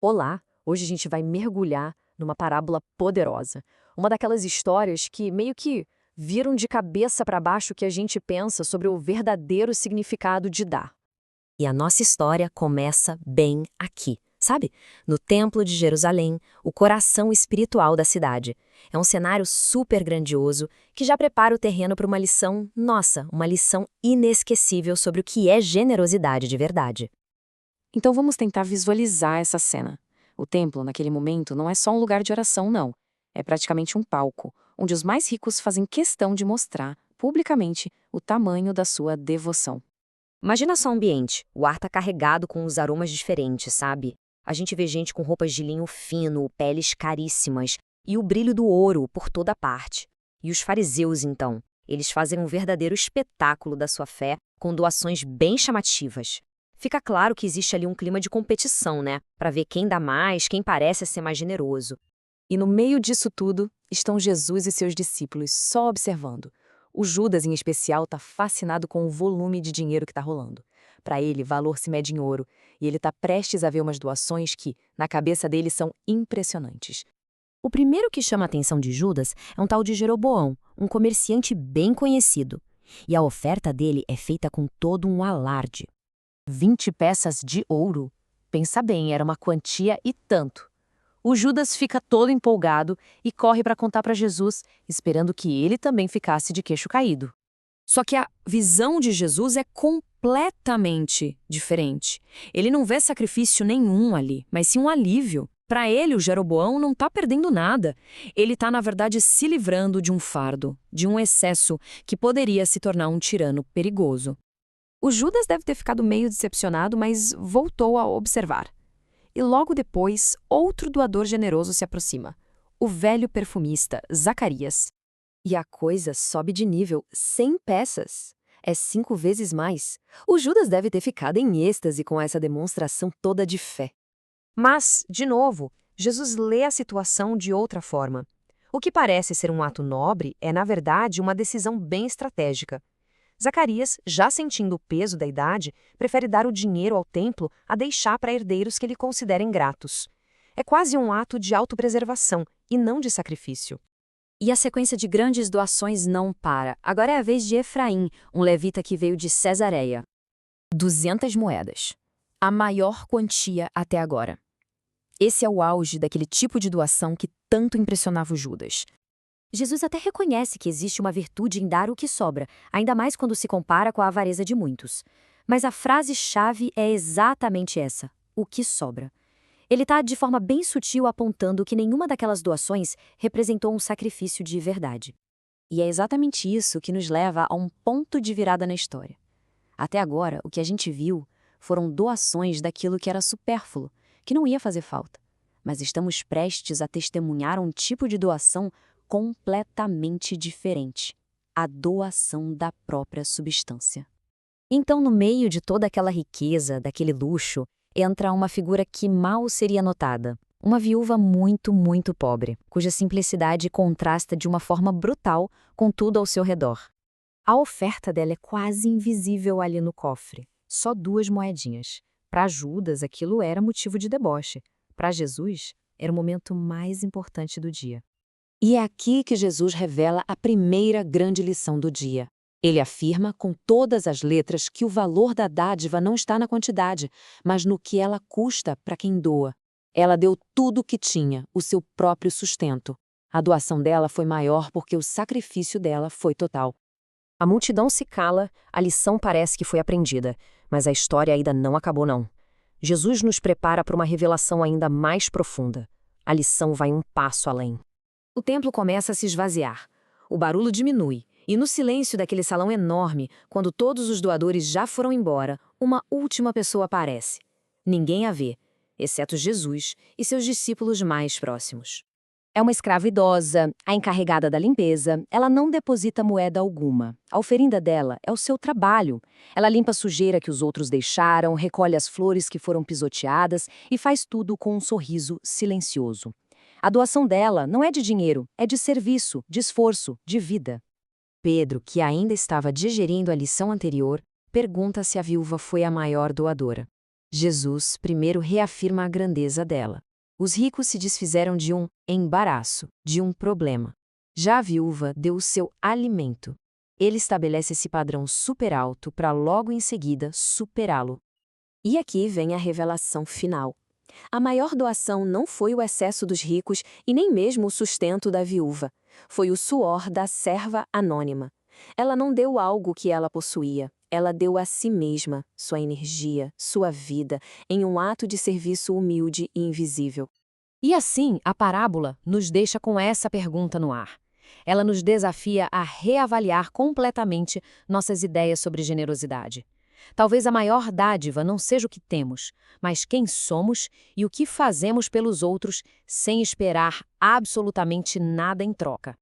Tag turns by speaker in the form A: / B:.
A: Olá! Hoje a gente vai mergulhar numa parábola poderosa. Uma daquelas histórias que meio que viram de cabeça para baixo o que a gente pensa sobre o verdadeiro significado de dar.
B: E a nossa história começa bem aqui, sabe? No Templo de Jerusalém, o coração espiritual da cidade. É um cenário super grandioso que já prepara o terreno para uma lição, nossa, uma lição inesquecível sobre o que é generosidade de verdade.
A: Então vamos tentar visualizar essa cena. O templo, naquele momento, não é só um lugar de oração, não. É praticamente um palco, onde os mais ricos fazem questão de mostrar, publicamente, o tamanho da sua devoção.
B: Imagina só o ambiente, o ar tá carregado com os aromas diferentes, sabe? A gente vê gente com roupas de linho fino, peles caríssimas e o brilho do ouro por toda parte. E os fariseus, então? Eles fazem um verdadeiro espetáculo da sua fé com doações bem chamativas. Fica claro que existe ali um clima de competição, né? Para ver quem dá mais, quem parece ser mais generoso.
A: E no meio disso tudo, estão Jesus e seus discípulos só observando. O Judas, em especial, está fascinado com o volume de dinheiro que está rolando. Para ele, valor se mede em ouro, e ele está prestes a ver umas doações que, na cabeça dele, são impressionantes.
B: O primeiro que chama a atenção de Judas é um tal de Jeroboão, um comerciante bem conhecido. E a oferta dele é feita com todo um alarde.
A: 20 peças de ouro. Pensa bem, era uma quantia e tanto. O Judas fica todo empolgado e corre para contar para Jesus, esperando que ele também ficasse de queixo caído. Só que a visão de Jesus é completamente diferente. Ele não vê sacrifício nenhum ali, mas sim um alívio. Para ele, o Jeroboão não está perdendo nada. Ele está, na verdade, se livrando de um fardo, de um excesso que poderia se tornar um tirano perigoso. O Judas deve ter ficado meio decepcionado, mas voltou a observar. E logo depois, outro doador generoso se aproxima, o velho perfumista Zacarias. E a coisa sobe de nível, 100 peças. É 5 vezes mais. O Judas deve ter ficado em êxtase com essa demonstração toda de fé.
B: Mas, de novo, Jesus lê a situação de outra forma. O que parece ser um ato nobre é, na verdade, uma decisão bem estratégica. Zacarias, já sentindo o peso da idade, prefere dar o dinheiro ao templo a deixar para herdeiros que ele considera ingratos. É quase um ato de autopreservação e não de sacrifício.
A: E a sequência de grandes doações não para. Agora é a vez de Efraim, um levita que veio de Cesareia. 200 moedas. A maior quantia até agora. Esse é o auge daquele tipo de doação que tanto impressionava o Judas.
B: Jesus até reconhece que existe uma virtude em dar o que sobra, ainda mais quando se compara com a avareza de muitos. Mas a frase-chave é exatamente essa: o que sobra. Ele está de forma bem sutil apontando que nenhuma daquelas doações representou um sacrifício de verdade.
A: E é exatamente isso que nos leva a um ponto de virada na história. Até agora, o que a gente viu foram doações daquilo que era supérfluo, que não ia fazer falta. Mas estamos prestes a testemunhar um tipo de doação completamente diferente: a doação da própria substância.
B: Então, no meio de toda aquela riqueza, daquele luxo, entra uma figura que mal seria notada. Uma viúva muito, muito pobre, cuja simplicidade contrasta de uma forma brutal com tudo ao seu redor. A oferta dela é quase invisível ali no cofre. Só 2 moedinhas. Para Judas, aquilo era motivo de deboche. Para Jesus, era o momento mais importante do dia.
A: E é aqui que Jesus revela a primeira grande lição do dia. Ele afirma com todas as letras que o valor da dádiva não está na quantidade, mas no que ela custa para quem doa. Ela deu tudo o que tinha, o seu próprio sustento. A doação dela foi maior porque o sacrifício dela foi total.
B: A multidão se cala, a lição parece que foi aprendida, mas a história ainda não acabou não. Jesus nos prepara para uma revelação ainda mais profunda. A lição vai um passo além. O templo começa a se esvaziar. O barulho diminui, e no silêncio daquele salão enorme, quando todos os doadores já foram embora, uma última pessoa aparece. Ninguém a vê, exceto Jesus e seus discípulos mais próximos. É uma escrava idosa, a encarregada da limpeza. Ela não deposita moeda alguma. A oferenda dela é o seu trabalho. Ela limpa a sujeira que os outros deixaram, recolhe as flores que foram pisoteadas e faz tudo com um sorriso silencioso. A doação dela não é de dinheiro, é de serviço, de esforço, de vida. Pedro, que ainda estava digerindo a lição anterior, pergunta se a viúva foi a maior doadora. Jesus primeiro reafirma a grandeza dela. Os ricos se desfizeram de um embaraço, de um problema. Já a viúva deu o seu alimento. Ele estabelece esse padrão super alto para logo em seguida superá-lo. E aqui vem a revelação final. A maior doação não foi o excesso dos ricos e nem mesmo o sustento da viúva. Foi o suor da serva anônima. Ela não deu algo que ela possuía. Ela deu a si mesma, sua energia, sua vida, em um ato de serviço humilde e invisível.
A: E assim, a parábola nos deixa com essa pergunta no ar. Ela nos desafia a reavaliar completamente nossas ideias sobre generosidade. Talvez a maior dádiva não seja o que temos, mas quem somos e o que fazemos pelos outros sem esperar absolutamente nada em troca.